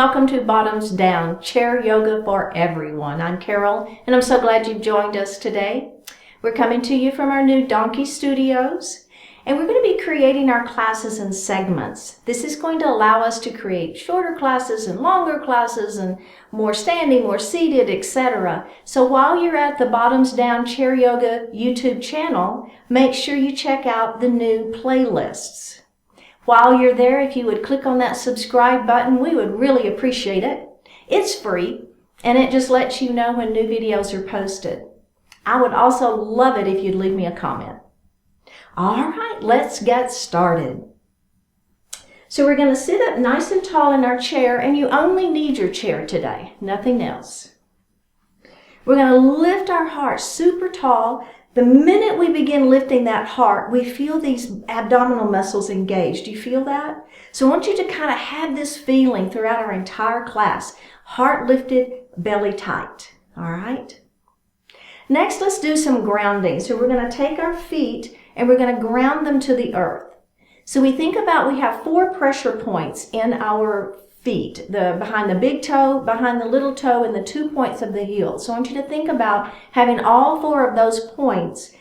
welcome to Bottoms Down, Chair Yoga for Everyone. I'm Carol, and I'm so glad you've joined us today. We're coming to you from our new Donki Studios, and we're going to be creating our classes in segments. This is going to allow us to create shorter classes and longer classes and more standing, more seated, etc. So while you're at the Bottoms Down Chair Yoga YouTube channel, make sure you check out the new playlists. While you're there, if you would click on that subscribe button, we would really appreciate it. It's free, and it just lets you know when new videos are posted. I would also love it if you'd leave me a comment. All right, let's get started. So we're going to sit up nice and tall in our chair, and you only need your chair today, nothing else. We're going to lift our heart super tall. The minute we begin lifting that heart, we feel these abdominal muscles engaged. Do you feel that? So I want you to kind of have this feeling throughout our entire class. Heart lifted, belly tight. All right? Next, let's do some grounding. So we're going to take our feet and we're going to ground them to the earth. So we think about we have 4 pressure points in our feet, behind the big toe, behind the little toe, and the 2 points of the heel. So I want you to think about having all 4 of those points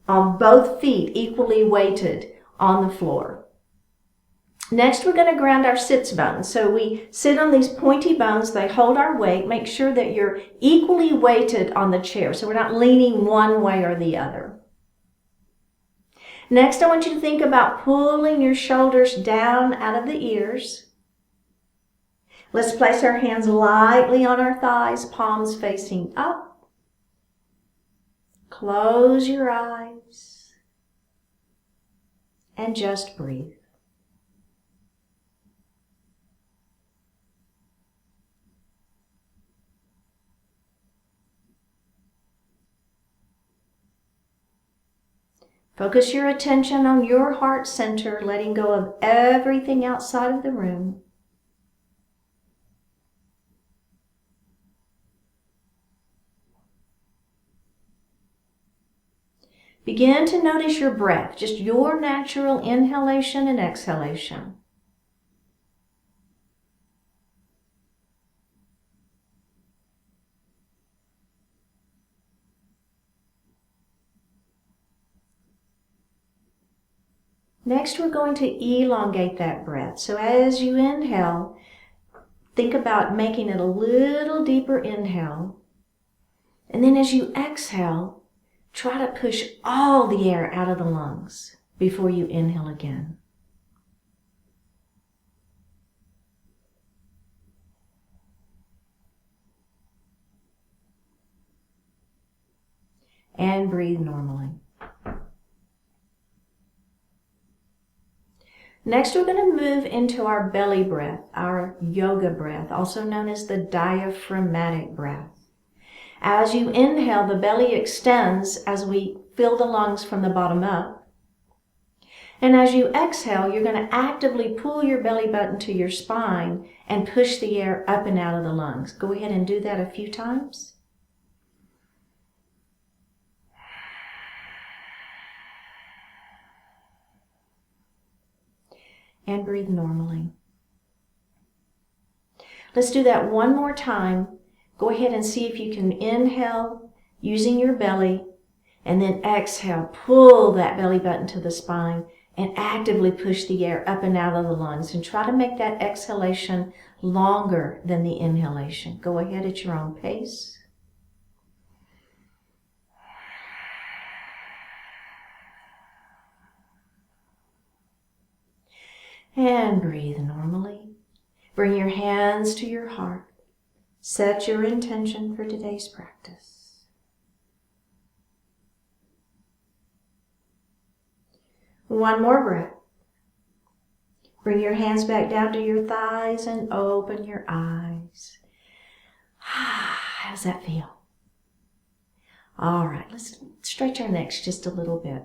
on both feet equally weighted on the floor. Next, we're going to ground our sits bones. So we sit on these pointy bones. They hold our weight. Make sure that you're equally weighted on the chair, so we're not leaning one way or the other. Next, I want you to think about pulling your shoulders down out of the ears. Let's place our hands lightly on our thighs, palms facing up. Close your eyes and just breathe. Focus your attention on your heart center, letting go of everything outside of the room. Begin to notice your breath, just your natural inhalation and exhalation. Next, we're going to elongate that breath. So as you inhale, think about making it a little deeper inhale. And then as you exhale, try to push all the air out of the lungs before you inhale again. And breathe normally. Next, we're going to move into our belly breath, our yoga breath, also known as the diaphragmatic breath. As you inhale, the belly extends as we fill the lungs from the bottom up. And as you exhale, you're going to actively pull your belly button to your spine and push the air up and out of the lungs. Go ahead and do that a few times. And breathe normally. Let's do that one more time. Go ahead and see if you can inhale using your belly, and then exhale, pull that belly button to the spine and actively push the air up and out of the lungs, and try to make that exhalation longer than the inhalation. Go ahead at your own pace. And breathe normally. Bring your hands to your heart. Set your intention for today's practice. One more breath. Bring your hands back down to your thighs and open your eyes. How does that feel? All right, let's stretch our necks just a little bit.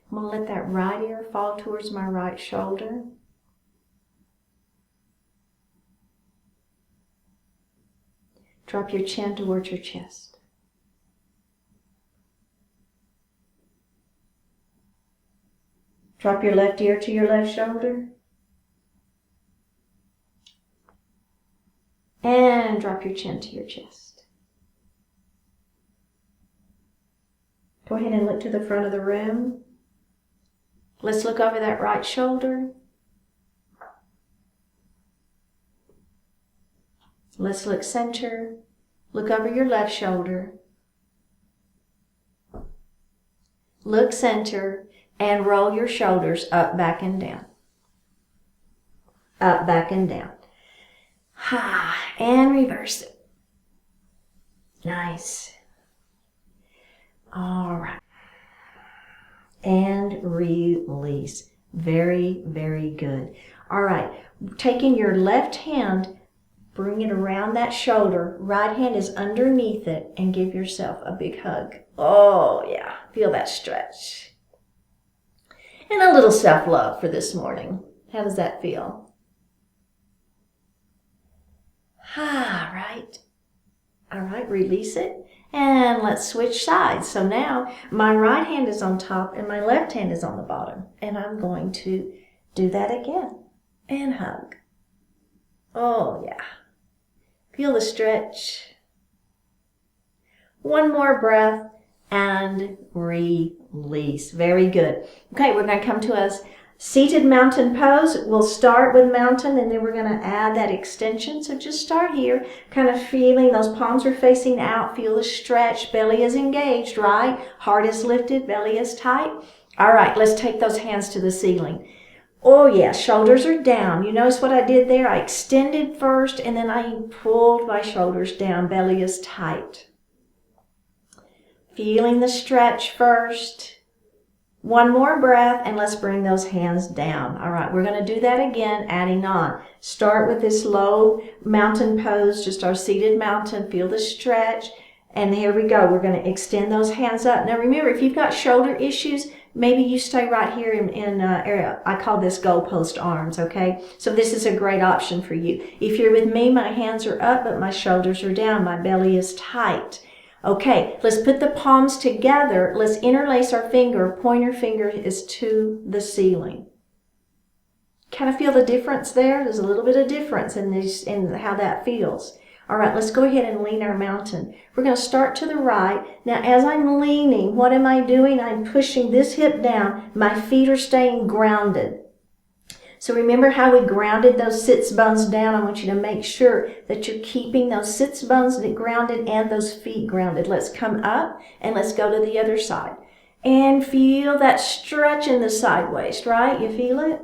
I'm going to let that right ear fall towards my right shoulder. Drop your chin towards your chest. Drop your left ear to your left shoulder. and drop your chin to your chest. Go ahead and look to the front of the room. Let's look over that right shoulder. Let's look center. Look over your left shoulder. Look center and roll your shoulders up, back, and down. Up, back, and down. And reverse it. Nice. All right. And release. Very, very good. All right. Taking your left hand, bring it around that shoulder. Right hand is underneath it, and give yourself a big hug. Oh, yeah. Feel that stretch. And a little self-love for this morning. How does that feel? Right. All right, release it. And let's switch sides. So now my right hand is on top and my left hand is on the bottom. And I'm going to do that again. And hug. Oh, yeah. Feel the stretch. One more breath and release. Very good. Okay, we're going to come to a seated mountain pose. We'll start with mountain and then we're going to add that extension. So just start here, kind of feeling those palms are facing out. Feel the stretch. Belly is engaged, right? Heart is lifted. Belly is tight. All right, let's take those hands to the ceiling. Oh yeah, shoulders are down. You notice what I did there? I extended first and then I pulled my shoulders down. Belly is tight. Feeling the stretch first. One more breath and let's bring those hands down. All right, we're going to do that again, adding on. Start with this low mountain pose, just our seated mountain. Feel the stretch. And here we go. We're going to extend those hands up. Now remember, if you've got shoulder issues, maybe you stay right here in area. I call this goalpost arms, okay? So this is a great option for you. If you're with me, my hands are up, but my shoulders are down. My belly is tight. Okay, let's put the palms together. Let's interlace our finger. Pointer finger is to the ceiling. Kind of feel the difference there? There's a little bit of difference in how that feels. All right, let's go ahead and lean our mountain. We're going to start to the right. Now, as I'm leaning, what am I doing? I'm pushing this hip down. My feet are staying grounded. So remember how we grounded those sits bones down? I want you to make sure that you're keeping those sits bones grounded and those feet grounded. Let's come up and let's go to the other side. And feel that stretch in the side waist, right? You feel it?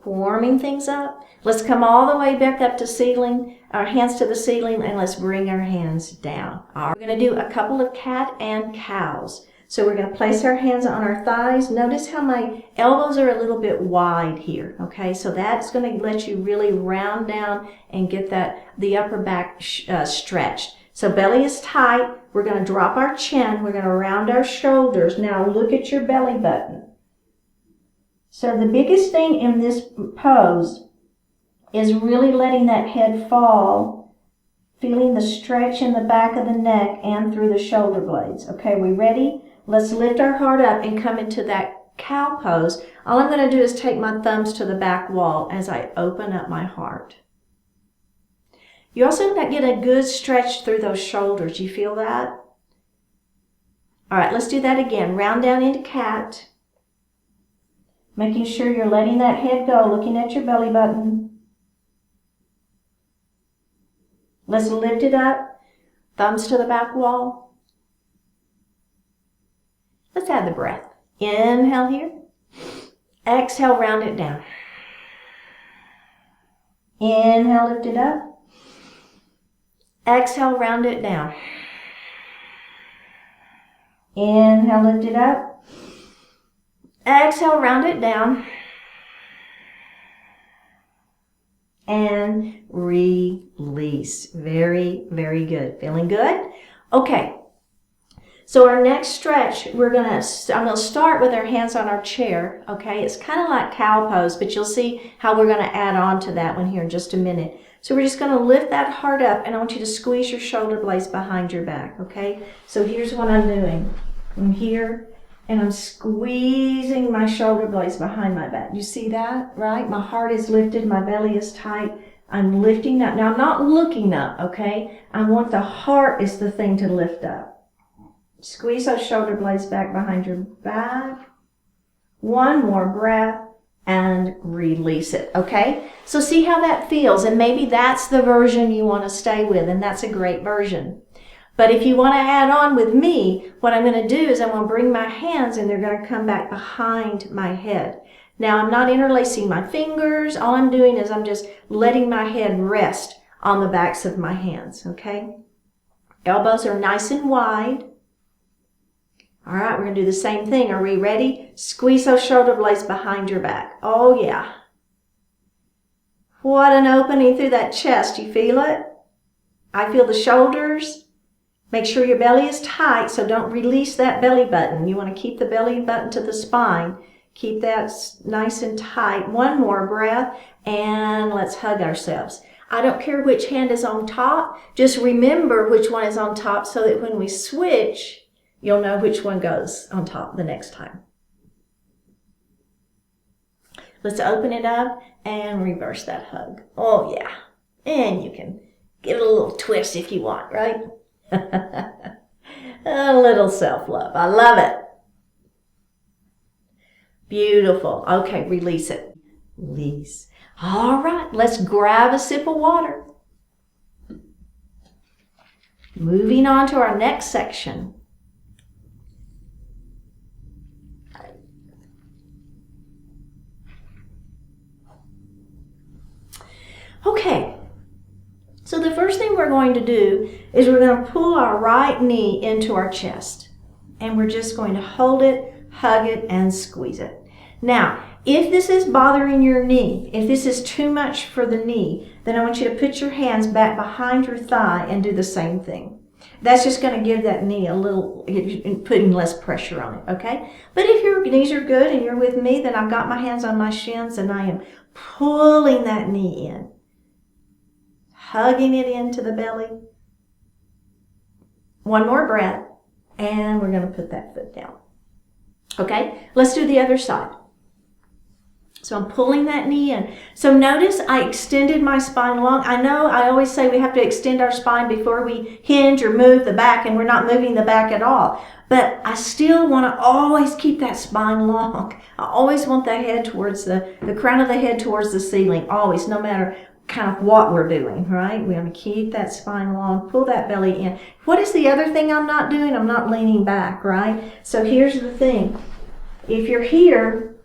Warming things up. Let's come all the way back up to ceiling, our hands to the ceiling, and let's bring our hands down. All right, we're going to do a couple of cat and cows. So we're going to place our hands on our thighs. Notice how my elbows are a little bit wide here, okay? So that's going to let you really round down and get the upper back stretched. So belly is tight. We're going to drop our chin. We're going to round our shoulders. Now look at your belly button. So the biggest thing in this pose is really letting that head fall, feeling the stretch in the back of the neck and through the shoulder blades. Okay, we ready? Let's lift our heart up and come into that cow pose. All I'm going to do is take my thumbs to the back wall as I open up my heart. You also get a good stretch through those shoulders. You feel that? All right, let's do that again. Round down into cat. Making sure you're letting that head go, looking at your belly button. Let's lift it up. Thumbs to the back wall. Let's add the breath. Inhale here. Exhale, round it down. Inhale, lift it up. Exhale, round it down. Inhale, lift it up. Exhale, round it down. And release. Very, very good. Feeling good? Okay. So our next stretch, I'm going to start with our hands on our chair, okay? It's kind of like cow pose, but you'll see how we're going to add on to that one here in just a minute. So we're just going to lift that heart up, and I want you to squeeze your shoulder blades behind your back, okay? So here's what I'm doing. I'm here, and I'm squeezing my shoulder blades behind my back. You see that, right? My heart is lifted, my belly is tight. I'm lifting up. Now, I'm not looking up, okay? I want the heart is the thing to lift up. Squeeze those shoulder blades back behind your back. One more breath and release it, okay? So see how that feels, and maybe that's the version you want to stay with, and that's a great version. But if you want to add on with me, what I'm going to do is I'm going to bring my hands and they're going to come back behind my head. Now, I'm not interlacing my fingers. All I'm doing is I'm just letting my head rest on the backs of my hands, okay? Elbows are nice and wide. All right, we're going to do the same thing. Are we ready? Squeeze those shoulder blades behind your back. Oh, yeah. What an opening through that chest. You feel it? I feel the shoulders. Make sure your belly is tight, so don't release that belly button. You want to keep the belly button to the spine. Keep that nice and tight. One more breath, and let's hug ourselves. I don't care which hand is on top. Just remember which one is on top so that when we switch, you'll know which one goes on top the next time. Let's open it up and reverse that hug. Oh, yeah. And you can give it a little twist if you want, right? A little self-love. I love it. Beautiful. Okay, release it. Release. All right, let's grab a sip of water. Moving on to our next section. Okay, so the first thing we're going to do is we're going to pull our right knee into our chest. And we're just going to hold it, hug it, and squeeze it. Now, if this is bothering your knee, if this is too much for the knee, then I want you to put your hands back behind your thigh and do the same thing. That's just going to give that knee a little, putting less pressure on it, okay? But if your knees are good and you're with me, then I've got my hands on my shins and I am pulling that knee in. Hugging it into the belly. One more breath, and we're going to put that foot down. Okay, let's do the other side. So I'm pulling that knee in. So notice I extended my spine long. I know I always say we have to extend our spine before we hinge or move the back, and we're not moving the back at all. But I still want to always keep that spine long. I always want the head towards the crown of the head towards the ceiling, always, no matter kind of what we're doing, right? We want to keep that spine long, pull that belly in. What is the other thing I'm not doing? I'm not leaning back, right? So here's the thing. If you're here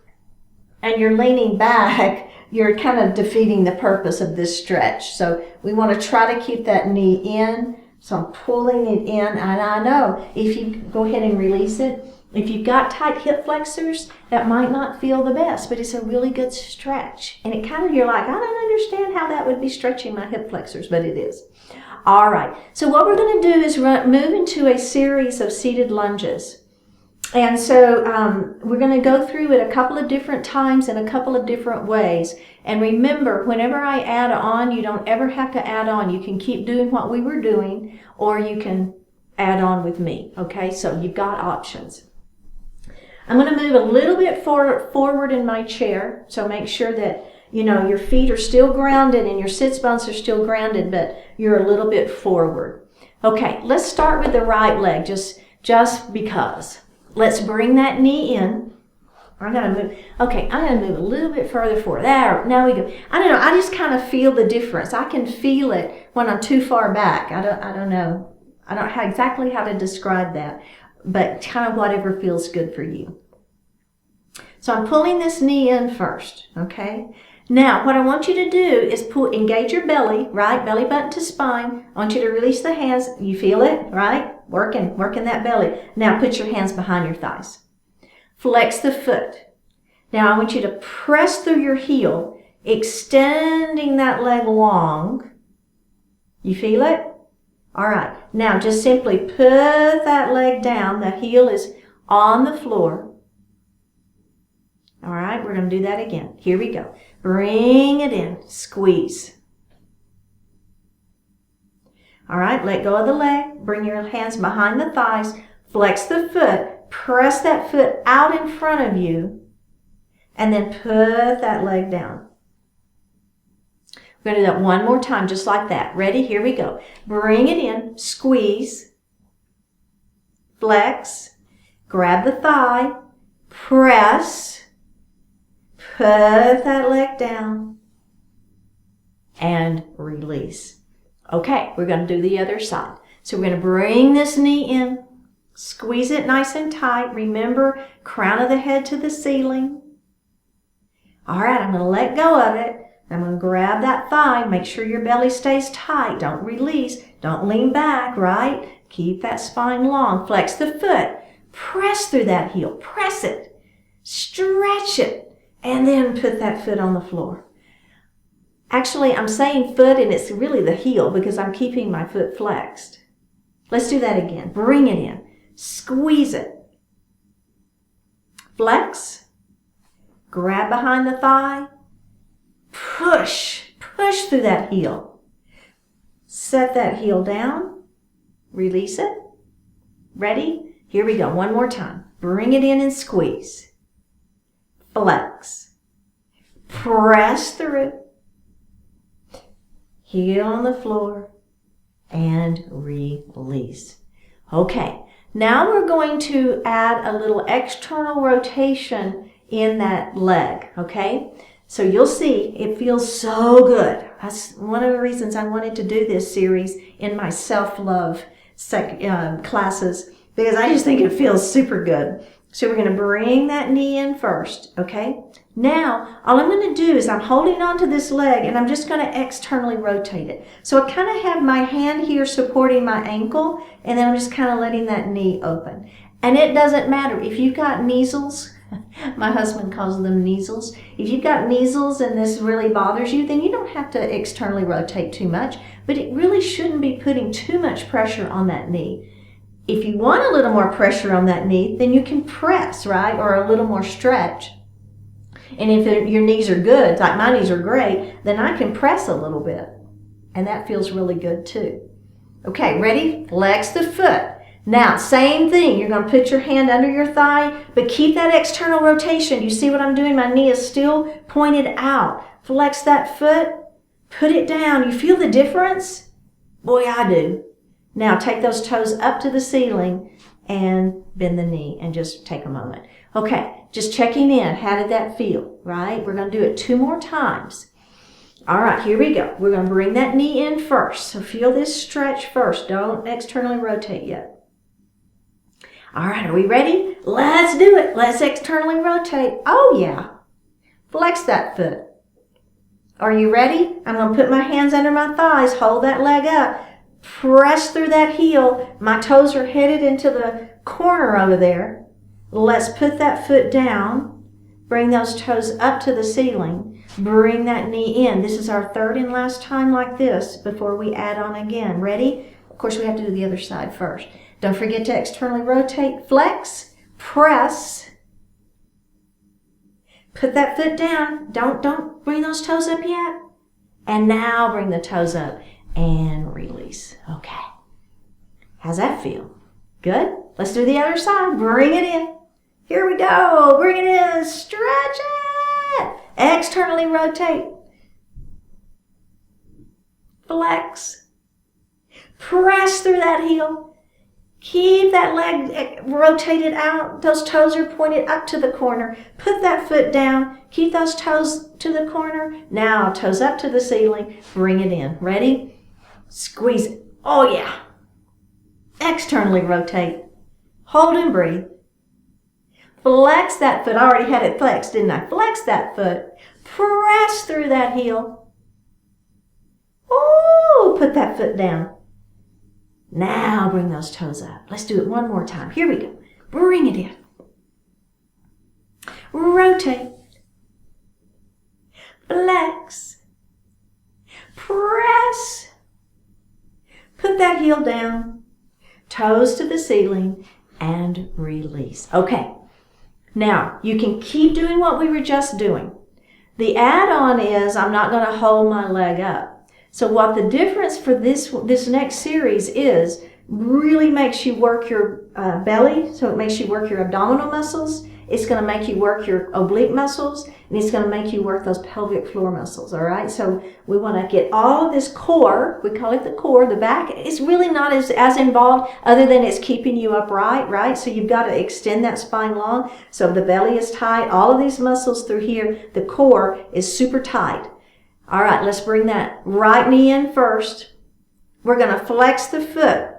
and you're leaning back, you're kind of defeating the purpose of this stretch. So we want to try to keep that knee in. So I'm pulling it in, and I know if you go ahead and release it, if you've got tight hip flexors, that might not feel the best, but it's a really good stretch. And it kind of, you're like, I don't understand how that would be stretching my hip flexors, but it is. All right, so what we're going to do is move into a series of seated lunges. And so we're going to go through it a couple of different times in a couple of different ways. And remember, whenever I add on, you don't ever have to add on. You can keep doing what we were doing, or you can add on with me, okay? So you've got options. I'm going to move a little bit forward in my chair, so make sure that, you know, your feet are still grounded and your sits bones are still grounded, but you're a little bit forward. Okay, let's start with the right leg, just because. Let's bring that knee in. I'm going to move. Okay, I'm going to move a little bit further forward. There, now we go. I don't know, I just kind of feel the difference. I can feel it when I'm too far back. I don't know. I don't know exactly how to describe that, but kind of whatever feels good for you. So I'm pulling this knee in first, okay? Now, what I want you to do is engage your belly, right? Belly button to spine. I want you to release the hands. You feel it, right? Working that belly. Now, put your hands behind your thighs. Flex the foot. Now, I want you to press through your heel, extending that leg long. You feel it? All right. Now, just simply put that leg down. The heel is on the floor. All right, we're going to do that again. Here we go. Bring it in. Squeeze. All right, let go of the leg. Bring your hands behind the thighs. Flex the foot. Press that foot out in front of you. And then put that leg down. We're going to do that one more time, just like that. Ready? Here we go. Bring it in, squeeze, flex, grab the thigh, press, put that leg down, and release. Okay, we're going to do the other side. So we're going to bring this knee in, squeeze it nice and tight. Remember, crown of the head to the ceiling. All right, I'm going to let go of it. I'm going to grab that thigh. Make sure your belly stays tight. Don't release. Don't lean back, right? Keep that spine long. Flex the foot. Press through that heel. Press it. Stretch it. And then put that foot on the floor. Actually, I'm saying foot, and it's really the heel because I'm keeping my foot flexed. Let's do that again. Bring it in. Squeeze it. Flex. Grab behind the thigh. Push through that heel. Set that heel down. Release it. Ready? Here we go. One more time. Bring it in and squeeze. Flex. Press through. Heel on the floor. And release. Okay. Now we're going to add a little external rotation in that leg. Okay? So you'll see, it feels so good. That's one of the reasons I wanted to do this series in my self-love classes, because I just think it feels super good. So we're going to bring that knee in first, okay? Now, all I'm going to do is I'm holding onto this leg and I'm just going to externally rotate it. So I kind of have my hand here supporting my ankle, and then I'm just kind of letting that knee open. And it doesn't matter if you've got measles. My husband calls them measles. If you've got measles and this really bothers you, then you don't have to externally rotate too much, but it really shouldn't be putting too much pressure on that knee. If you want a little more pressure on that knee, then you can press, right? Or a little more stretch. And if your knees are good, like my knees are great, then I can press a little bit. And that feels really good too. Okay, ready? Flex the foot. Now, same thing. You're going to put your hand under your thigh, but keep that external rotation. You see what I'm doing? My knee is still pointed out. Flex that foot. Put it down. You feel the difference? Boy, I do. Now, take those toes up to the ceiling and bend the knee and just take a moment. Okay, just checking in. How did that feel, right? We're going to do it 2 more times. All right, here we go. We're going to bring that knee in first. So feel this stretch first. Don't externally rotate yet. All right, are we ready? Let's do it. Let's externally rotate. Oh, yeah. Flex that foot. Are you ready? I'm going to put my hands under my thighs. Hold that leg up. Press through that heel. My toes are headed into the corner over there. Let's put that foot down. Bring those toes up to the ceiling. Bring that knee in. This is our 3rd and last time like this before we add on again. Ready? Of course, we have to do the other side first. Don't forget to externally rotate, flex, press. Put that foot down. Don't bring those toes up yet. And now bring the toes up and release. Okay. How's that feel? Good? Let's do the other side. Bring it in. Here we go. Bring it in. Stretch it. Externally rotate. Flex. Press through that heel. Keep that leg rotated out. Those toes are pointed up to the corner. Put that foot down. Keep those toes to the corner. Now, toes up to the ceiling. Bring it in. Ready? Squeeze it. Oh, yeah. Externally rotate. Hold and breathe. Flex that foot. I already had it flexed, didn't I? Flex that foot. Press through that heel. Oh, put that foot down. Now bring those toes up. Let's do it one more time. Here we go. Bring it in. Rotate. Flex. Press. Put that heel down. Toes to the ceiling and release. Okay. Now, you can keep doing what we were just doing. The add-on is I'm not going to hold my leg up. So what the difference for this next series is really makes you work your belly, so it makes you work your abdominal muscles. It's going to make you work your oblique muscles, and it's going to make you work those pelvic floor muscles, all right? So we want to get all of this core, we call it the core, the back. It's really not as involved other than it's keeping you upright, right? So you've got to extend that spine long. So the belly is tight, all of these muscles through here, the core is super tight. All right, let's bring that right knee in first. We're going to flex the foot.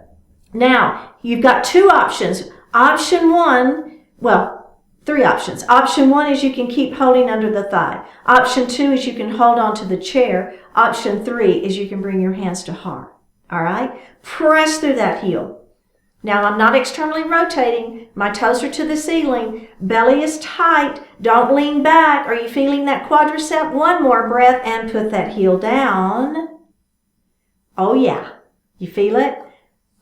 Now, you've got two options. Option one, well, three options. Option one is you can keep holding under the thigh. Option two is you can hold on to the chair. Option three is you can bring your hands to heart. All right? Press through that heel. Now, I'm not externally rotating. My toes are to the ceiling. Belly is tight. Don't lean back. Are you feeling that quadricep? One more breath and put that heel down. Oh, yeah. You feel it?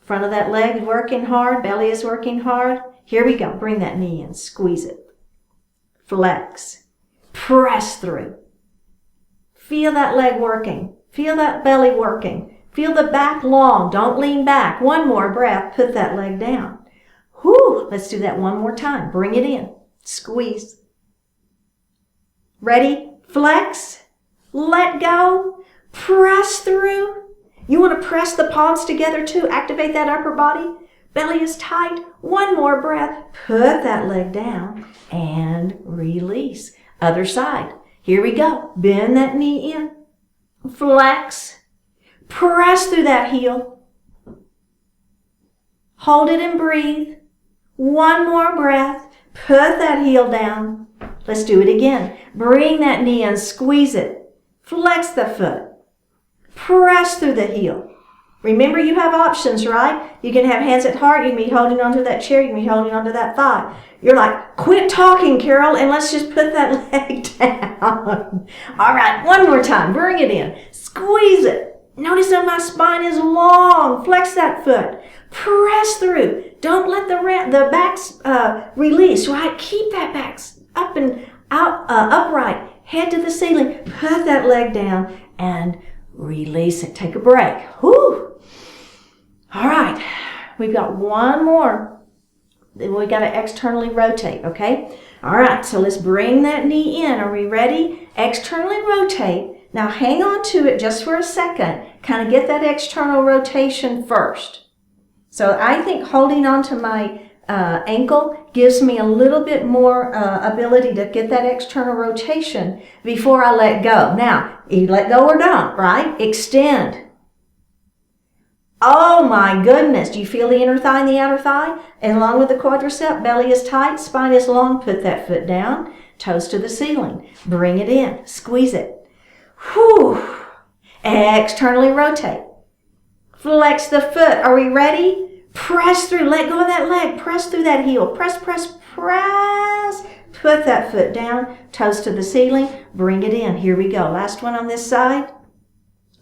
Front of that leg working hard. Belly is working hard. Here we go. Bring that knee in. Squeeze it. Flex. Press through. Feel that leg working. Feel that belly working. Feel the back long. Don't lean back. One more breath. Put that leg down. Whew. Let's do that one more time. Bring it in. Squeeze. Ready? Flex. Let go. Press through. You want to press the palms together too. Activate that upper body. Belly is tight. One more breath. Put that leg down and release. Other side. Here we go. Bend that knee in. Flex. Press through that heel. Hold it and breathe. One more breath. Put that heel down. Let's do it again. Bring that knee in. Squeeze it. Flex the foot. Press through the heel. Remember, you have options, right? You can have hands at heart. You can be holding onto that chair. You can be holding onto that thigh. You're like, quit talking, Carol, and let's just put that leg down. All right, one more time. Bring it in. Squeeze it. Notice that my spine is long. Flex that foot. Press through. Don't let the back release, right? Keep that back up and out, upright. Head to the ceiling. Put that leg down and release it. Take a break. Whew. All right. We've got one more. Then we got to externally rotate, okay? All right. So let's bring that knee in. Are we ready? Externally rotate. Now hang on to it just for a second. Kind of get that external rotation first. So I think holding on to my ankle gives me a little bit more ability to get that external rotation before I let go. Now, you let go or don't, right? Extend. Oh my goodness. Do you feel the inner thigh and the outer thigh? And along with the quadricep, belly is tight, spine is long. Put that foot down, toes to the ceiling. Bring it in. Squeeze it. Whew. Externally rotate. Flex the foot. Are we ready? Press through. Let go of that leg. Press through that heel. Press, press, press. Put that foot down. Toes to the ceiling. Bring it in. Here we go. Last one on this side.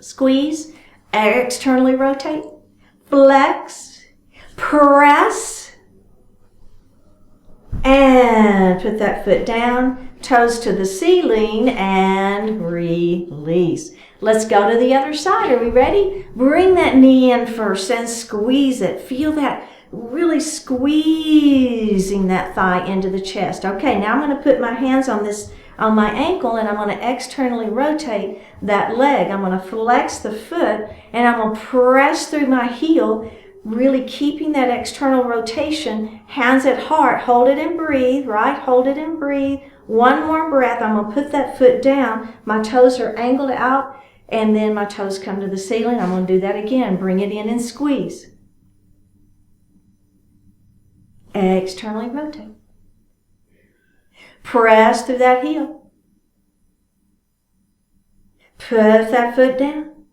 Squeeze. Externally rotate. Flex. Press. And put that foot down. Toes to the ceiling and release. Let's go to the other side. Are we ready? Bring that knee in first and squeeze it. Feel that really squeezing that thigh into the chest. Okay, now I'm going to put my hands on my ankle and I'm going to externally rotate that leg. I'm going to flex the foot and I'm going to press through my heel, really keeping that external rotation. Hands at heart. Hold it and breathe, right? Hold it and breathe. One more breath. I'm going to put that foot down. My toes are angled out and then my toes come to the ceiling. I'm going to do that again. Bring it in and squeeze. Externally rotate. Press through that heel. Put that foot down.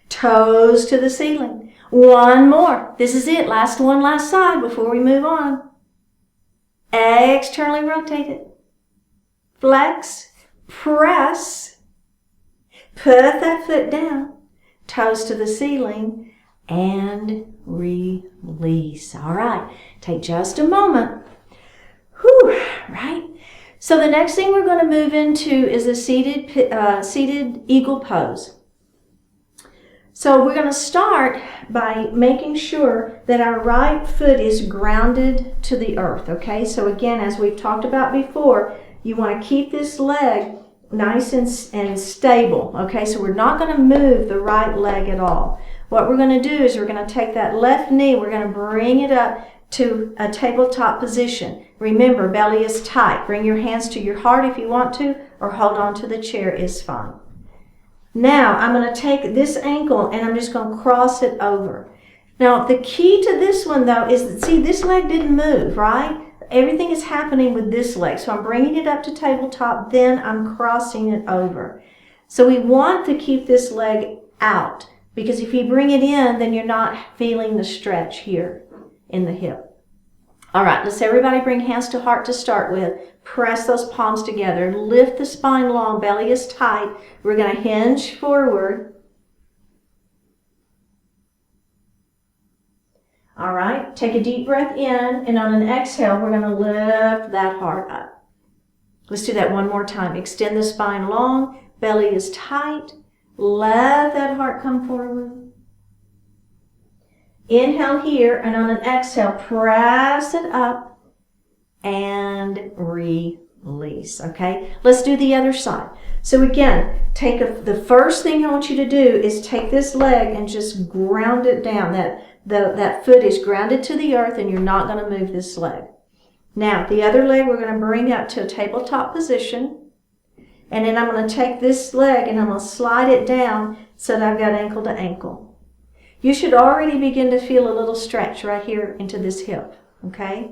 Toes to the ceiling. One more. This is it. Last one, last side before we move on. Externally rotate it. Flex. Press. Put that foot down. Toes to the ceiling. And release. All right. Take just a moment. Whew. Right. So the next thing we're going to move into is a seated eagle pose. So we're going to start by making sure that our right foot is grounded to the earth, okay? So again, as we've talked about before, you want to keep this leg nice and stable, okay? So we're not going to move the right leg at all. What we're going to do is we're going to take that left knee, we're going to bring it up to a tabletop position. Remember, belly is tight. Bring your hands to your heart if you want to, or hold on to the chair is fine. Now, I'm going to take this ankle and I'm just going to cross it over. Now, the key to this one, though, is that, see, this leg didn't move, right? Everything is happening with this leg. So I'm bringing it up to tabletop, then I'm crossing it over. So we want to keep this leg out, because if you bring it in, then you're not feeling the stretch here in the hip. All right, let's everybody bring hands to heart to start with. Press those palms together. Lift the spine long, belly is tight. We're going to hinge forward. All right, take a deep breath in, and on an exhale, we're going to lift that heart up. Let's do that one more time. Extend the spine long, belly is tight. Let that heart come forward. Inhale here, and on an exhale, press it up and release, okay? Let's do the other side. So again, the first thing I want you to do is take this leg and just ground it down. That foot is grounded to the earth, and you're not going to move this leg. Now, the other leg we're going to bring up to a tabletop position, and then I'm going to take this leg and I'm going to slide it down so that I've got ankle to ankle. You should already begin to feel a little stretch right here into this hip, okay?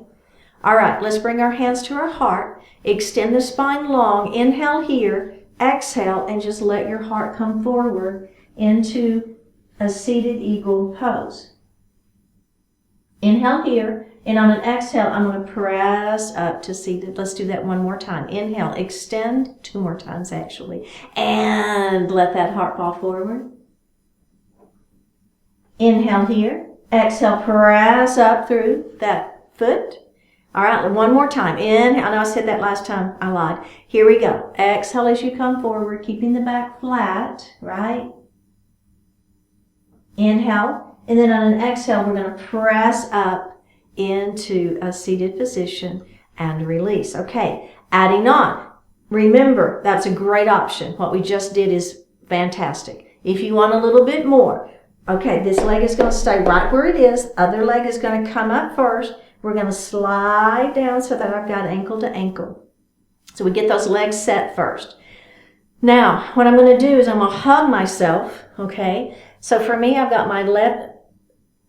All right, let's bring our hands to our heart. Extend the spine long. Inhale here. Exhale, and just let your heart come forward into a seated eagle pose. Inhale here, and on an exhale, I'm going to press up to seated. Let's do that one more time. Inhale, extend, 2 more times actually, and let that heart fall forward. Inhale here. Exhale, press up through that foot. All right, one more time. Inhale. I know I said that last time. I lied. Here we go. Exhale as you come forward, keeping the back flat, right? Inhale. And then on an exhale, we're going to press up into a seated position and release. Okay, adding on. Remember, that's a great option. What we just did is fantastic. If you want a little bit more, okay, this leg is going to stay right where it is. Other leg is going to come up first. We're going to slide down so that I've got ankle to ankle. So we get those legs set first. Now, what I'm going to do is I'm going to hug myself, okay? So for me, I've got my left,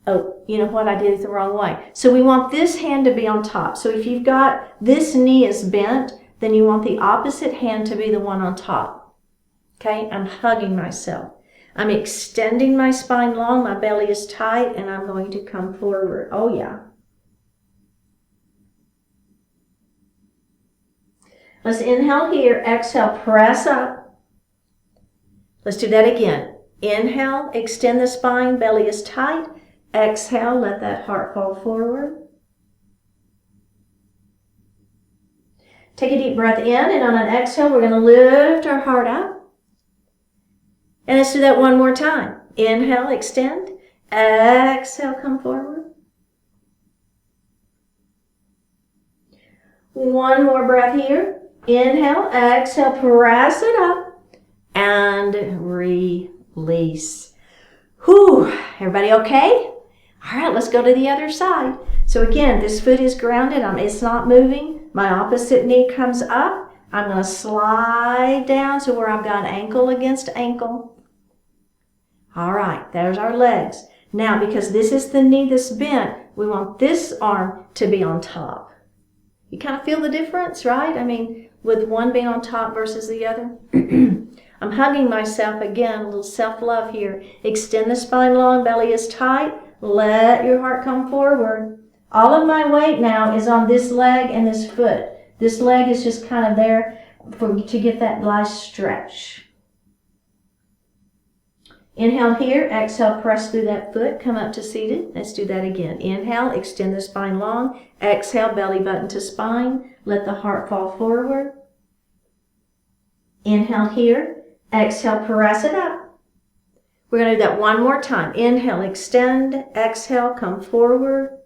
oh, you know what? I did it the wrong way. So we want this hand to be on top. So if you've got this knee is bent, then you want the opposite hand to be the one on top. Okay? I'm hugging myself. I'm extending my spine long, my belly is tight, and I'm going to come forward. Oh, yeah. Let's inhale here. Exhale, press up. Let's do that again. Inhale, extend the spine, belly is tight. Exhale, let that heart fall forward. Take a deep breath in, and on an exhale, we're going to lift our heart up. And let's do that one more time. Inhale, extend. Exhale, come forward. One more breath here. Inhale, exhale, press it up, and release. Whew, everybody okay? All right, let's go to the other side. So again, this foot is grounded. It's not moving. My opposite knee comes up. I'm going to slide down to where I've got ankle against ankle. All right, there's our legs. Now, because this is the knee that's bent, we want this arm to be on top. You kind of feel the difference, right? I mean, with one being on top versus the other. I'm hugging myself again, a little self-love here. Extend the spine long, belly is tight. Let your heart come forward. All of my weight now is on this leg and this foot. This leg is just kind of there to get that nice stretch. Inhale here, exhale, press through that foot, come up to seated. Let's do that again. Inhale, extend the spine long. Exhale, belly button to spine. Let the heart fall forward. Inhale here, exhale, press it up. We're going to do that one more time. Inhale, extend. Exhale, come forward.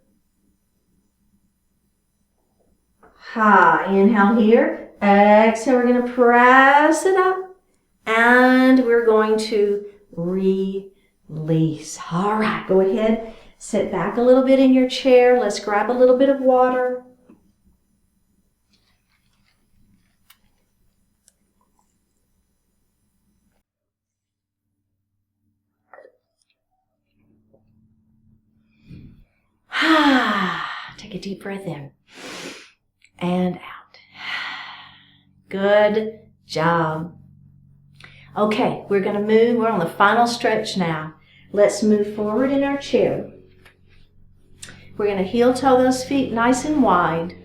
Inhale here. Exhale, we're going to press it up. And we're going to release. All right, go ahead. Sit back a little bit in your chair. Let's grab a little bit of water. Take a deep breath in and out. Good job. Okay, we're going to move. We're on the final stretch now. Let's move forward in our chair. We're going to heel toe those feet nice and wide.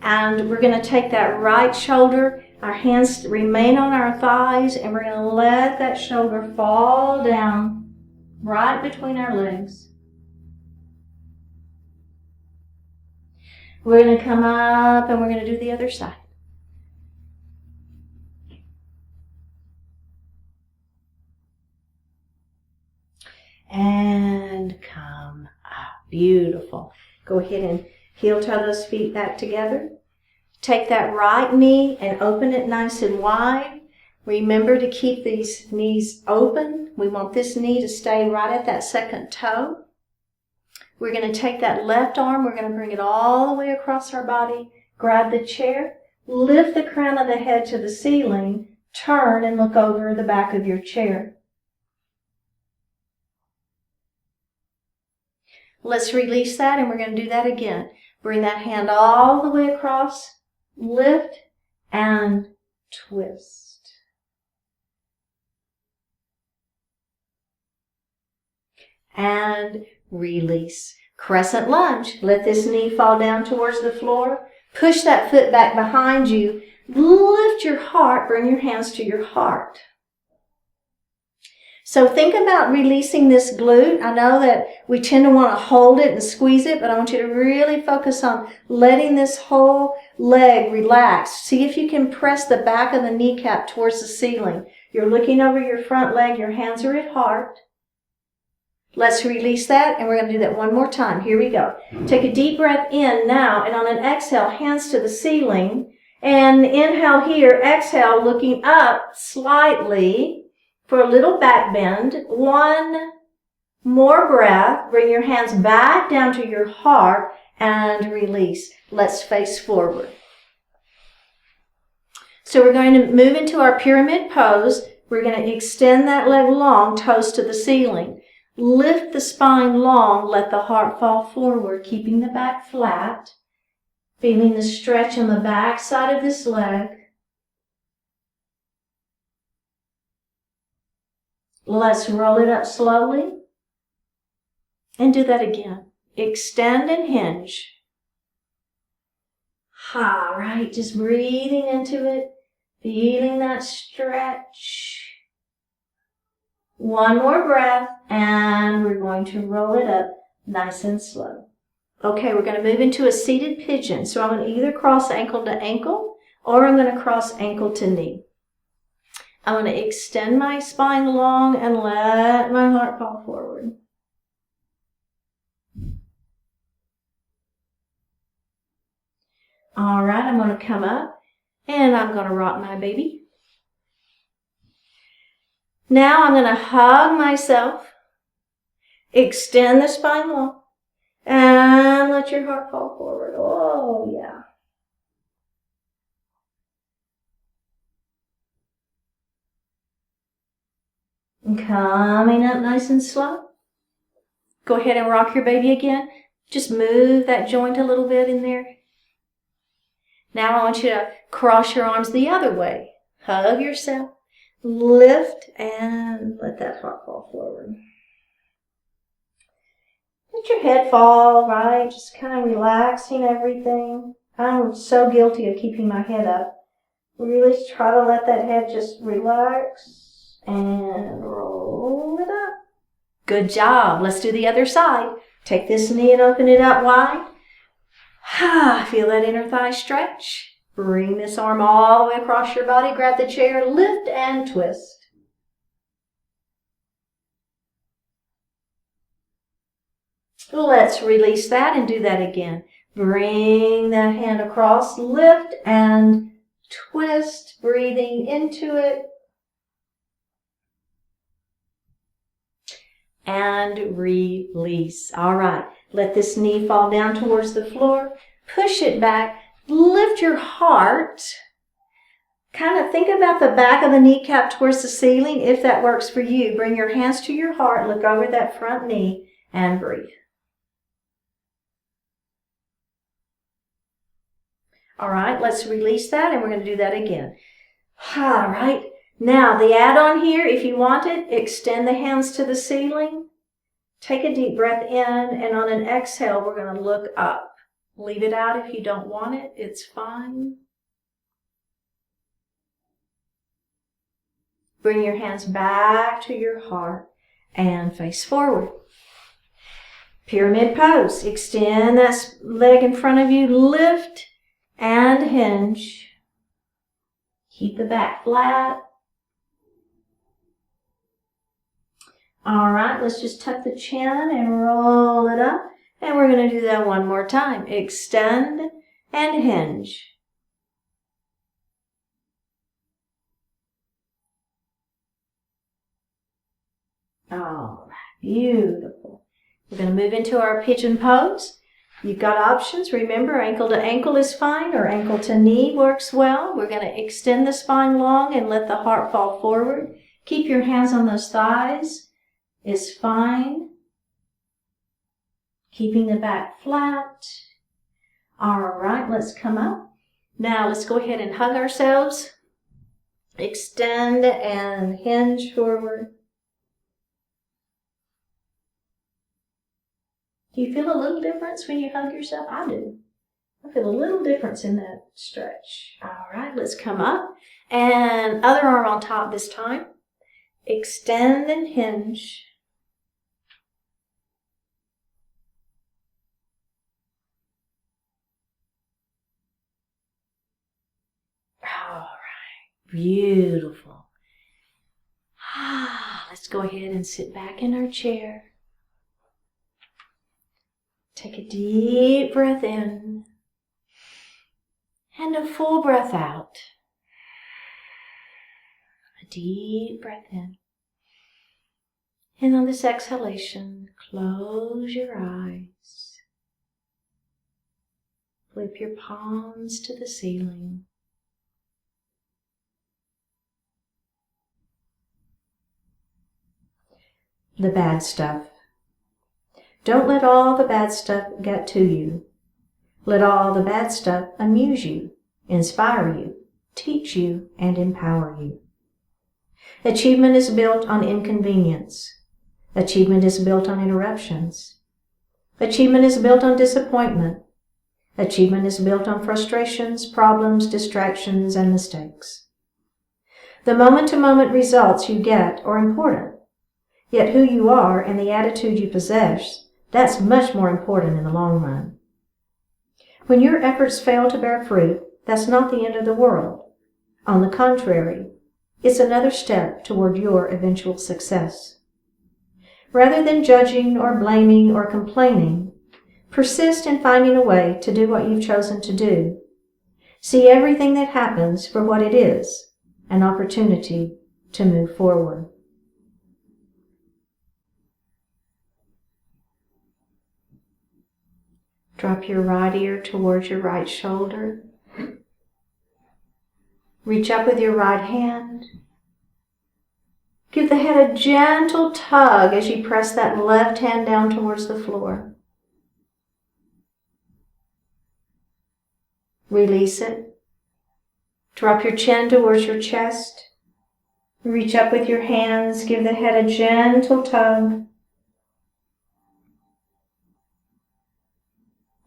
And we're going to take that right shoulder. Our hands remain on our thighs, and we're going to let that shoulder fall down right between our legs. We're going to come up and we're going to do the other side. And come up. Beautiful. Go ahead and heel toe those feet back together. Take that right knee and open it nice and wide. Remember to keep these knees open. We want this knee to stay right at that second toe. We're going to take that left arm, we're going to bring it all the way across our body, grab the chair, lift the crown of the head to the ceiling, turn and look over the back of your chair. Let's release that, and we're going to do that again. Bring that hand all the way across, lift and twist. And release. Crescent lunge. Let this knee fall down towards the floor. Push that foot back behind you. Lift your heart. Bring your hands to your heart. So think about releasing this glute. I know that we tend to want to hold it and squeeze it, but I want you to really focus on letting this whole leg relax. See if you can press the back of the kneecap towards the ceiling. You're looking over your front leg. Your hands are at heart. Let's release that, and we're going to do that one more time. Here we go. Take a deep breath in now, and on an exhale, hands to the ceiling. And inhale here, exhale, looking up slightly for a little back bend. One more breath. Bring your hands back down to your heart and release. Let's face forward. So we're going to move into our pyramid pose. We're going to extend that leg long, toes to the ceiling. Lift the spine long, let the heart fall forward, keeping the back flat. Feeling the stretch on the back side of this leg. Let's roll it up slowly. And do that again. Extend and hinge. Right, just breathing into it, feeling that stretch. One more breath, and we're going to roll it up nice and slow. Okay, we're going to move into a seated pigeon. So I'm going to either cross ankle to ankle, or I'm going to cross ankle to knee. I'm going to extend my spine long and let my heart fall forward. All right, I'm going to come up, and I'm going to rock my baby. Now I'm going to hug myself, extend the spine long, and let your heart fall forward. Oh, yeah. And coming up nice and slow. Go ahead and rock your baby again. Just move that joint a little bit in there. Now I want you to cross your arms the other way. Hug yourself. Lift and let that heart fall forward. Let your head fall, right? Just kind of relaxing everything. I'm so guilty of keeping my head up. Really try to let that head just relax and roll it up. Good job. Let's do the other side. Take this knee and open it up wide. Feel that inner thigh stretch. Bring this arm all the way across your body. Grab the chair, lift and twist. Let's release that and do that again. Bring that hand across, lift and twist, breathing into it. And release. All right, let this knee fall down towards the floor. Push it back. Lift your heart. Kind of think about the back of the kneecap towards the ceiling. If that works for you, bring your hands to your heart. Look over that front knee and breathe. All right, let's release that, and we're going to do that again. All right, now the add-on here, if you want it, extend the hands to the ceiling. Take a deep breath in, and on an exhale, we're going to look up. Leave it out if you don't want it. It's fine. Bring your hands back to your heart and face forward. Pyramid pose. Extend that leg in front of you. Lift and hinge. Keep the back flat. All right, let's just tuck the chin and roll it up. And we're going to do that one more time. Extend and hinge. All right, beautiful. We're going to move into our pigeon pose. You've got options. Remember, ankle to ankle is fine, or ankle to knee works well. We're going to extend the spine long and let the heart fall forward. Keep your hands on those thighs is fine. Keeping the back flat. All right, let's come up. Now let's go ahead and hug ourselves. Extend and hinge forward. Do you feel a little difference when you hug yourself? I do. I feel a little difference in that stretch. All right, let's come up. And other arm on top this time. Extend and hinge. All right, beautiful. Let's go ahead and sit back in our chair. Take a deep breath in and a full breath out. A deep breath in. And on this exhalation, close your eyes. Flip your palms to the ceiling. The bad stuff. Don't let all the bad stuff get to you. Let all the bad stuff amuse you, inspire you, teach you, and empower you. Achievement is built on inconvenience. Achievement is built on interruptions. Achievement is built on disappointment. Achievement is built on frustrations, problems, distractions, and mistakes. The moment-to-moment results you get are important, yet who you are and the attitude you possess, that's much more important in the long run. When your efforts fail to bear fruit, that's not the end of the world. On the contrary, it's another step toward your eventual success. Rather than judging or blaming or complaining, persist in finding a way to do what you've chosen to do. See everything that happens for what it is, an opportunity to move forward. Drop your right ear towards your right shoulder. Reach up with your right hand. Give the head a gentle tug as you press that left hand down towards the floor. Release it. Drop your chin towards your chest. Reach up with your hands. Give the head a gentle tug.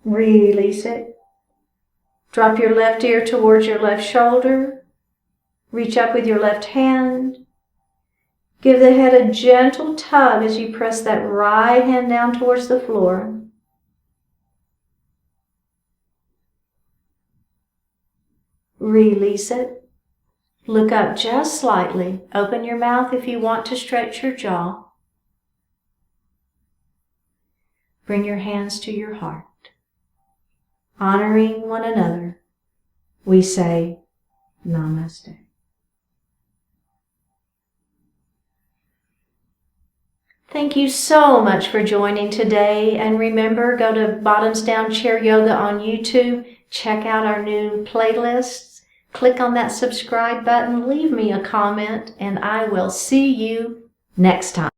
Release it. Drop your left ear towards your left shoulder. Reach up with your left hand. Give the head a gentle tug as you press that right hand down towards the floor. Release it. Look up just slightly. Open your mouth if you want to stretch your jaw. Bring your hands to your heart. Honoring one another, we say Namaste. Thank you so much for joining today. And remember, go to Bottoms Down Chair Yoga on YouTube. Check out our new playlists. Click on that subscribe button. Leave me a comment, and I will see you next time.